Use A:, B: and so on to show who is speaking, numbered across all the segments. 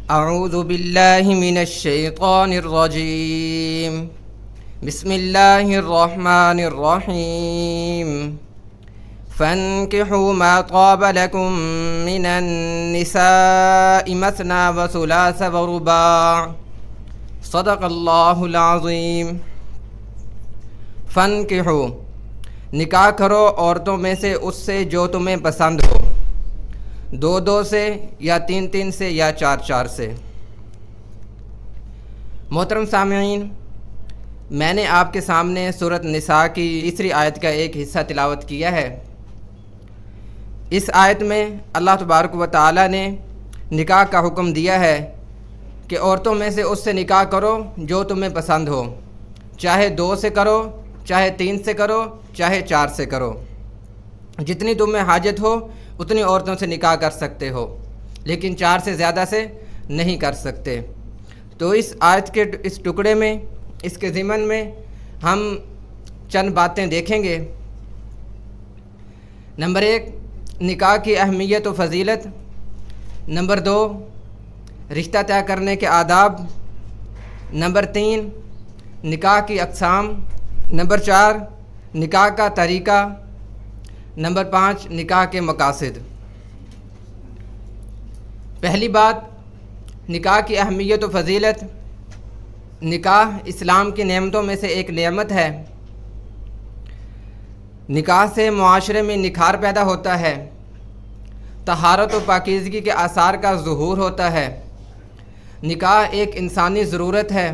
A: اعوذ باللہ من الشیطان الرجیم بسم اللہ الرحمن الرحیم فانکحوا ما طاب لکم من النساء مثنی وثلاث ورباع صدق اللہ العظیم۔ فانکحوا، نکاح کرو عورتوں میں سے اس سے جو تمہیں پسند ہو، دو دو سے یا تین تین سے یا چار چار سے۔ محترم سامعین، میں نے آپ کے سامنے سورۃ نساء کی تیسری آیت کا ایک حصہ تلاوت کیا ہے۔ اس آیت میں اللہ تبارک و تعالی نے نکاح کا حکم دیا ہے کہ عورتوں میں سے اس سے نکاح کرو جو تمہیں پسند ہو، چاہے دو سے کرو، چاہے تین سے کرو، چاہے چار سے کرو، جتنی تمہیں حاجت ہو اتنی عورتوں سے نکاح کر سکتے ہو، لیکن چار سے زیادہ سے نہیں کر سکتے۔ تو اس آیت کے اس ٹکڑے میں، اس کے ضمن میں ہم چند باتیں دیکھیں گے۔ نمبر 1، نکاح کی اہمیت و فضیلت۔ نمبر 2، رشتہ طے کرنے کے آداب۔ نمبر 3، نکاح کی اقسام۔ نمبر 4، نکاح کا طریقہ۔ نمبر 5، نکاح کے مقاصد۔ پہلی بات، نکاح کی اہمیت و فضیلت۔ نکاح اسلام کی نعمتوں میں سے ایک نعمت ہے۔ نکاح سے معاشرے میں نکھار پیدا ہوتا ہے، طہارت و پاکیزگی کے آثار کا ظہور ہوتا ہے۔ نکاح ایک انسانی ضرورت ہے،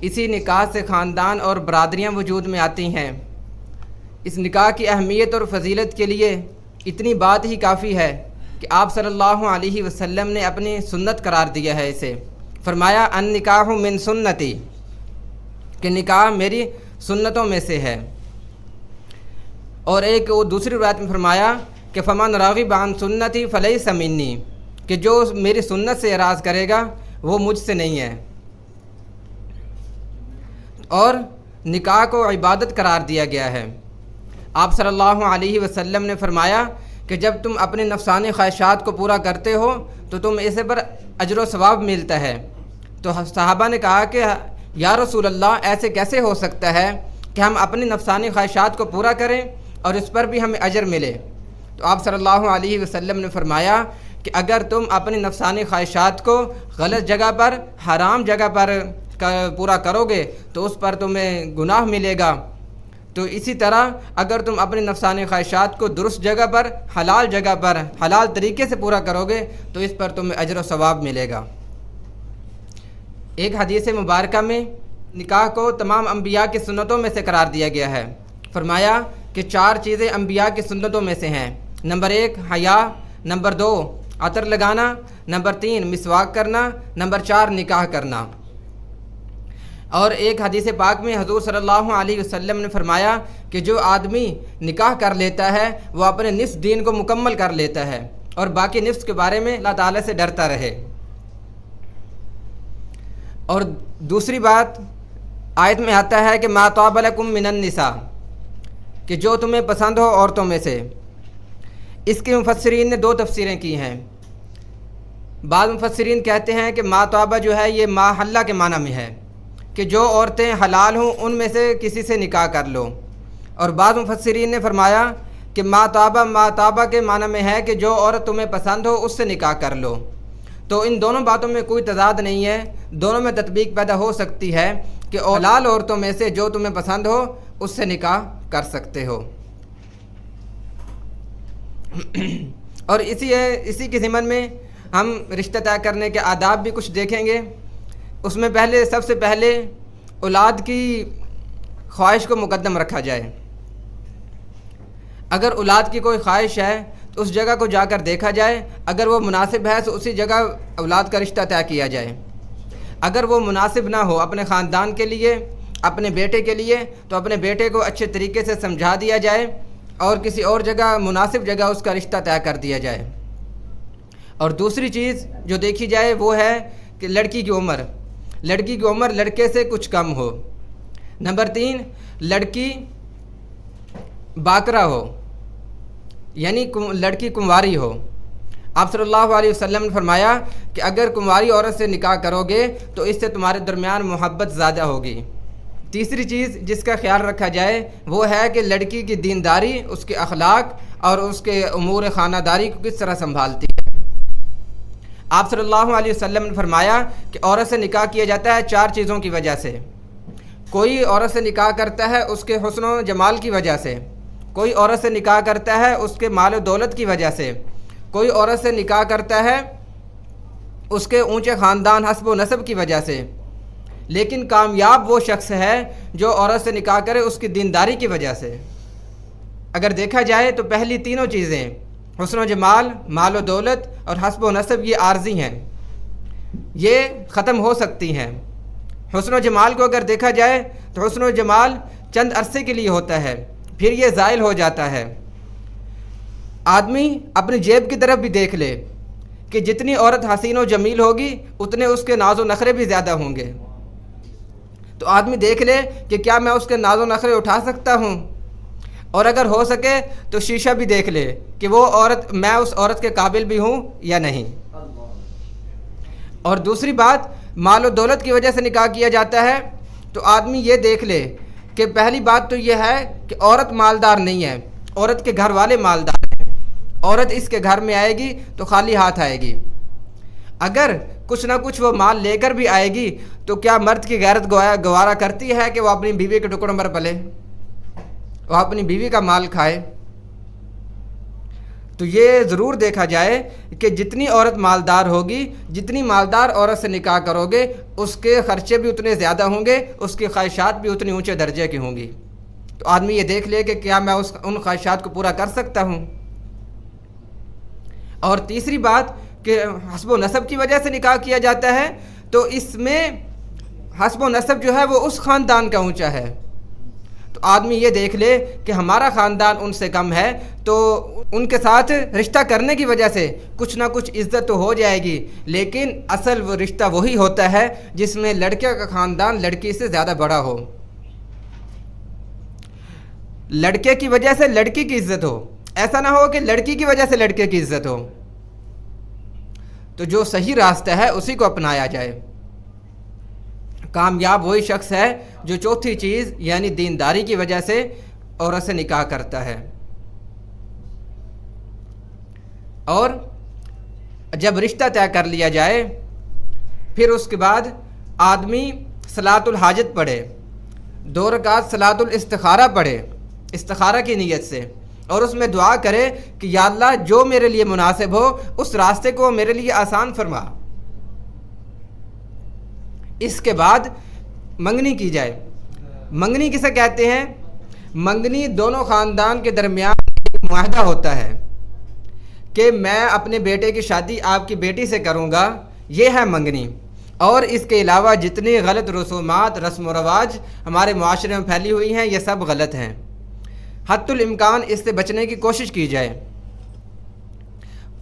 A: اسی نکاح سے خاندان اور برادریاں وجود میں آتی ہیں۔ اس نکاح کی اہمیت اور فضیلت کے لیے اتنی بات ہی کافی ہے کہ آپ صلی اللہ علیہ وسلم نے اپنی سنت قرار دیا ہے اسے۔ فرمایا النکاح من سنتی، کہ نکاح میری سنتوں میں سے ہے۔ اور ایک وہ دوسری روایت میں فرمایا کہ فمن راغب عن سنتی فلیس منی، کہ جو میری سنت سے اعراض کرے گا وہ مجھ سے نہیں ہے۔ اور نکاح کو عبادت قرار دیا گیا ہے۔ آپ صلی اللہ علیہ وسلم نے فرمایا کہ جب تم اپنے نفسانی خواہشات کو پورا کرتے ہو تو تم اسے پر اجر و ثواب ملتا ہے۔ تو صحابہ نے کہا کہ یا رسول اللہ، ایسے کیسے ہو سکتا ہے کہ ہم اپنی نفسانی خواہشات کو پورا کریں اور اس پر بھی ہمیں اجر ملے؟ تو آپ صلی اللہ علیہ وسلم نے فرمایا کہ اگر تم اپنی نفسانی خواہشات کو غلط جگہ پر، حرام جگہ پر پورا کرو گے تو اس پر تمہیں گناہ ملے گا۔ تو اسی طرح اگر تم اپنی نفسانی خواہشات کو درست جگہ پر، حلال جگہ پر، حلال طریقے سے پورا کرو گے تو اس پر تمہیں اجر و ثواب ملے گا۔ ایک حدیث مبارکہ میں نکاح کو تمام انبیاء کی سنتوں میں سے قرار دیا گیا ہے۔ فرمایا کہ 4 چیزیں انبیاء کی سنتوں میں سے ہیں۔ نمبر 1، حیا۔ نمبر 2، عطر لگانا۔ نمبر 3، مسواک کرنا۔ نمبر 4، نکاح کرنا۔ اور ایک حدیث پاک میں حضور صلی اللہ علیہ وسلم نے فرمایا کہ جو آدمی نکاح کر لیتا ہے وہ اپنے نصف دین کو مکمل کر لیتا ہے، اور باقی نصف کے بارے میں اللہ تعالیٰ سے ڈرتا رہے۔ اور دوسری بات، آیت میں آتا ہے کہ ما طاب لکم من النساء، کہ جو تمہیں پسند ہو عورتوں میں سے۔ اس کے مفسرین نے 2 تفسیریں کی ہیں۔ بعض مفسرین کہتے ہیں کہ ما طاب جو ہے یہ ما حلہ کے معنی میں ہے، کہ جو عورتیں حلال ہوں ان میں سے کسی سے نکاح کر لو۔ اور بعض مفسرین نے فرمایا کہ ما طابہ کے معنی میں ہے کہ جو عورت تمہیں پسند ہو اس سے نکاح کر لو۔ تو ان دونوں باتوں میں کوئی تضاد نہیں ہے، دونوں میں تطبیق پیدا ہو سکتی ہے کہ حلال عورتوں میں سے جو تمہیں پسند ہو اس سے نکاح کر سکتے ہو۔ اور اسی کے ضمن میں ہم رشتہ طے کرنے کے آداب بھی کچھ دیکھیں گے۔ اس میں سب سے پہلے اولاد کی خواہش کو مقدم رکھا جائے۔ اگر اولاد کی کوئی خواہش ہے تو اس جگہ کو جا کر دیکھا جائے، اگر وہ مناسب ہے تو اسی جگہ اولاد کا رشتہ طے کیا جائے۔ اگر وہ مناسب نہ ہو اپنے خاندان کے لیے، اپنے بیٹے کے لیے، تو اپنے بیٹے کو اچھے طریقے سے سمجھا دیا جائے اور کسی اور جگہ، مناسب جگہ اس کا رشتہ طے کر دیا جائے۔ اور دوسری چیز جو دیکھی جائے وہ ہے کہ لڑکی کی عمر لڑکے سے کچھ کم ہو۔ نمبر 3، لڑکی باکرہ ہو، یعنی لڑکی کنواری ہو۔ آپ صلی اللہ علیہ وسلم نے فرمایا کہ اگر کنواری عورت سے نکاح کرو گے تو اس سے تمہارے درمیان محبت زیادہ ہوگی۔ تیسری چیز جس کا خیال رکھا جائے وہ ہے کہ لڑکی کی دینداری، اس کے اخلاق اور اس کے امور خانہ داری کو کس طرح سنبھالتی ہے۔ آپ صلی اللہ علیہ وسلم نے فرمایا کہ عورت سے نکاح کیا جاتا ہے 4 چیزوں کی وجہ سے۔ کوئی عورت سے نکاح کرتا ہے اس کے حسن و جمال کی وجہ سے، کوئی عورت سے نکاح کرتا ہے اس کے مال و دولت کی وجہ سے، کوئی عورت سے نکاح کرتا ہے اس کے اونچے خاندان حسب و نسب کی وجہ سے، لیکن کامیاب وہ شخص ہے جو عورت سے نکاح کرے اس کی دینداری کی وجہ سے۔ اگر دیکھا جائے تو پہلی تینوں چیزیں حسن و جمال، مال و دولت اور حسب و نسب یہ عارضی ہیں، یہ ختم ہو سکتی ہیں۔ حسن و جمال کو اگر دیکھا جائے تو حسن و جمال چند عرصے کے لیے ہوتا ہے، پھر یہ زائل ہو جاتا ہے۔ آدمی اپنی جیب کی طرف بھی دیکھ لے کہ جتنی عورت حسین و جمیل ہوگی اتنے اس کے ناز و نخرے بھی زیادہ ہوں گے، تو آدمی دیکھ لے کہ کیا میں اس کے ناز و نخرے اٹھا سکتا ہوں، اور اگر ہو سکے تو شیشہ بھی دیکھ لے کہ وہ عورت، میں اس عورت کے قابل بھی ہوں یا نہیں۔ اور دوسری بات، مال و دولت کی وجہ سے نکاح کیا جاتا ہے تو آدمی یہ دیکھ لے کہ پہلی بات تو یہ ہے کہ عورت مالدار نہیں ہے، عورت کے گھر والے مالدار ہیں، عورت اس کے گھر میں آئے گی تو خالی ہاتھ آئے گی۔ اگر کچھ نہ کچھ وہ مال لے کر بھی آئے گی تو کیا مرد کی غیرت گوارا کرتی ہے کہ وہ اپنی بیوی کے ٹکڑوں پر پلے، وہ اپنی بیوی کا مال کھائے؟ تو یہ ضرور دیکھا جائے کہ جتنی عورت مالدار ہوگی، جتنی مالدار عورت سے نکاح کرو گے اس کے خرچے بھی اتنے زیادہ ہوں گے، اس کی خواہشات بھی اتنی اونچے درجے کی ہوں گی۔ تو آدمی یہ دیکھ لے کہ کیا میں ان خواہشات کو پورا کر سکتا ہوں۔ اور تیسری بات کہ حسب و نسب کی وجہ سے نکاح کیا جاتا ہے، تو اس میں حسب و نسب جو ہے وہ اس خاندان کا اونچا ہے، تو آدمی یہ دیکھ لے کہ ہمارا خاندان ان سے کم ہے تو ان کے ساتھ رشتہ کرنے کی وجہ سے کچھ نہ کچھ عزت تو ہو جائے گی، لیکن اصل وہ رشتہ وہی ہوتا ہے جس میں لڑکے کا خاندان لڑکی سے زیادہ بڑا ہو، لڑکے کی وجہ سے لڑکی کی عزت ہو، ایسا نہ ہو کہ لڑکی کی وجہ سے لڑکے کی عزت ہو۔ تو جو صحیح راستہ ہے اسی کو اپنایا جائے۔ کامیاب وہی شخص ہے جو چوتھی چیز یعنی دینداری کی وجہ سے عورت سے نکاح کرتا ہے۔ اور جب رشتہ طے کر لیا جائے پھر اس کے بعد آدمی صلاۃ الحاجت پڑھے، 2 رکعت صلاۃ الاستخارہ پڑھے استخارہ کی نیت سے، اور اس میں دعا کرے کہ یا اللہ جو میرے لیے مناسب ہو اس راستے کو میرے لیے آسان فرما۔ اس کے بعد منگنی کی جائے۔ منگنی کسے کہتے ہیں؟ منگنی دونوں خاندان کے درمیان ایک معاہدہ ہوتا ہے کہ میں اپنے بیٹے کی شادی آپ کی بیٹی سے کروں گا، یہ ہے منگنی۔ اور اس کے علاوہ جتنی غلط رسومات، رسم و رواج ہمارے معاشرے میں پھیلی ہوئی ہیں یہ سب غلط ہیں، حتی الامکان اس سے بچنے کی کوشش کی جائے۔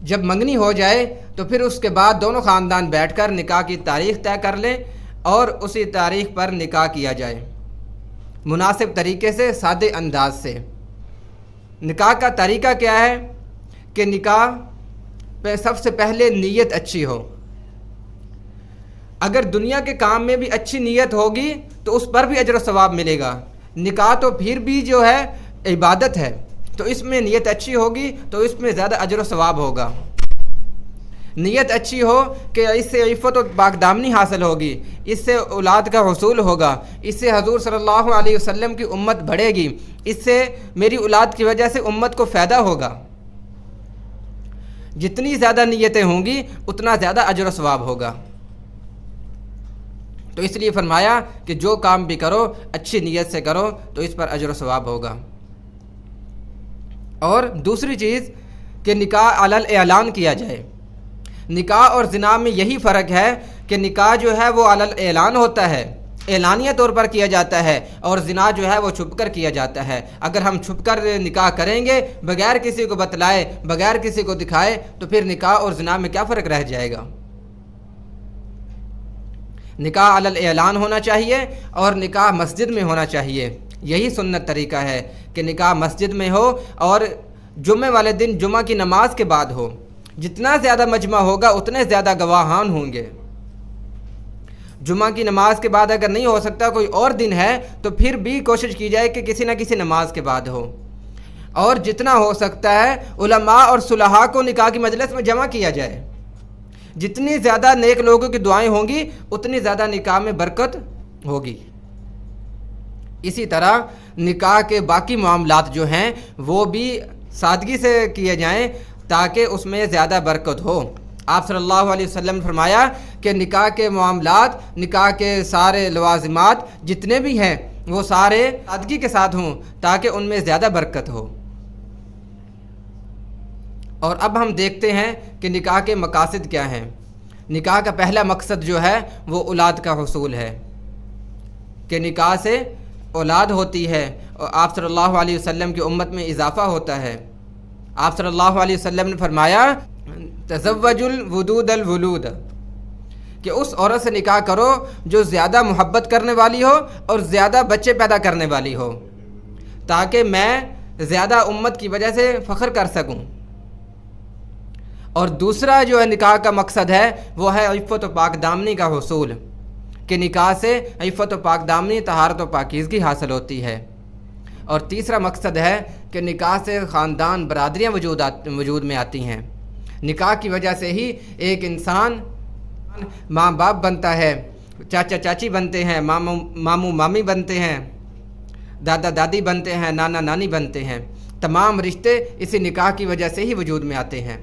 A: جب منگنی ہو جائے تو پھر اس کے بعد دونوں خاندان بیٹھ کر نکاح کی تاریخ طے کر لیں اور اسی تاریخ پر نکاح کیا جائے، مناسب طریقے سے، سادے انداز سے۔ نکاح کا طریقہ کیا ہے کہ نکاح پہ سب سے پہلے نیت اچھی ہو۔ اگر دنیا کے کام میں بھی اچھی نیت ہوگی تو اس پر بھی اجر و ثواب ملے گا۔ نکاح تو پھر بھی جو ہے عبادت ہے، تو اس میں نیت اچھی ہوگی تو اس میں زیادہ اجر و ثواب ہوگا۔ نیت اچھی ہو کہ اس سے عفت و پاکدامنی حاصل ہوگی، اس سے اولاد کا حصول ہوگا، اس سے حضور صلی اللہ علیہ وسلم کی امت بڑھے گی، اس سے میری اولاد کی وجہ سے امت کو فائدہ ہوگا۔ جتنی زیادہ نیتیں ہوں گی اتنا زیادہ اجر و ثواب ہوگا۔ تو اس لیے فرمایا کہ جو کام بھی کرو اچھی نیت سے کرو تو اس پر اجر و ثواب ہوگا۔ اور دوسری چیز کہ نکاح علی الاعلان کیا جائے۔ نکاح اور زنا میں یہی فرق ہے کہ نکاح جو ہے وہ علی الاعلان ہوتا ہے، اعلانیہ طور پر کیا جاتا ہے، اور زنا جو ہے وہ چھپ کر کیا جاتا ہے۔ اگر ہم چھپ کر نکاح کریں گے بغیر کسی کو بتلائے، بغیر کسی کو دکھائے، تو پھر نکاح اور زنا میں کیا فرق رہ جائے گا؟ نکاح علی الاعلان ہونا چاہیے اور نکاح مسجد میں ہونا چاہیے۔ یہی سنت طریقہ ہے کہ نکاح مسجد میں ہو اور جمعے والے دن جمعہ کی نماز کے بعد ہو۔ جتنا زیادہ مجمع ہوگا اتنے زیادہ گواہان ہوں گے۔ جمعہ کی نماز کے بعد اگر نہیں ہو سکتا، کوئی اور دن ہے، تو پھر بھی کوشش کی جائے کہ کسی نہ کسی نماز کے بعد ہو، اور جتنا ہو سکتا ہے علماء اور صلحاء کو نکاح کی مجلس میں جمع کیا جائے۔ جتنی زیادہ نیک لوگوں کی دعائیں ہوں گی اتنی زیادہ نکاح میں برکت ہوگی۔ اسی طرح نکاح کے باقی معاملات جو ہیں وہ بھی سادگی سے کیے جائیں تاکہ اس میں زیادہ برکت ہو۔ آپ صلی اللہ علیہ وسلم نے فرمایا کہ نکاح کے معاملات، نکاح کے سارے لوازمات جتنے بھی ہیں وہ سارے سادگی کے ساتھ ہوں تاکہ ان میں زیادہ برکت ہو۔ اور اب ہم دیکھتے ہیں کہ نکاح کے مقاصد کیا ہیں۔ نکاح کا پہلا مقصد جو ہے وہ اولاد کا حصول ہے، کہ نکاح سے اولاد ہوتی ہے اور آپ صلی اللہ علیہ وسلم کی امت میں اضافہ ہوتا ہے۔ آپ صلی اللہ علیہ وسلم نے فرمایا تزوج الودود الولود، کہ اس عورت سے نکاح کرو جو زیادہ محبت کرنے والی ہو اور زیادہ بچے پیدا کرنے والی ہو، تاکہ میں زیادہ امت کی وجہ سے فخر کر سکوں۔ اور دوسرا جو ہے نکاح کا مقصد ہے وہ ہے عفت و پاک دامنی کا حصول، کہ نکاح سے عفت و پاک دامنی، طہارت و پاکیزگی حاصل ہوتی ہے۔ اور تیسرا مقصد ہے کہ نکاح سے خاندان، برادریاں وجود میں آتی ہیں۔ نکاح کی وجہ سے ہی ایک انسان ماں باپ بنتا ہے، چاچا چاچی بنتے ہیں، ماموں مامی بنتے ہیں، دادا دادی بنتے ہیں، نانا نانی بنتے ہیں۔ تمام رشتے اسی نکاح کی وجہ سے ہی وجود میں آتے ہیں۔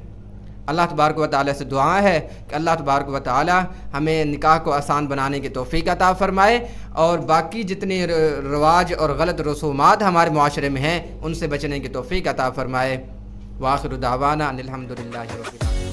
A: اللہ تبارک و تعالیٰ سے دعا ہے کہ اللہ تبارک و تعالیٰ ہمیں نکاح کو آسان بنانے کی توفیق عطا فرمائے، اور باقی جتنے رواج اور غلط رسومات ہمارے معاشرے میں ہیں ان سے بچنے کی توفیق عطا فرمائے۔ وآخر دعوانا ان الحمد للہ رب العالمین۔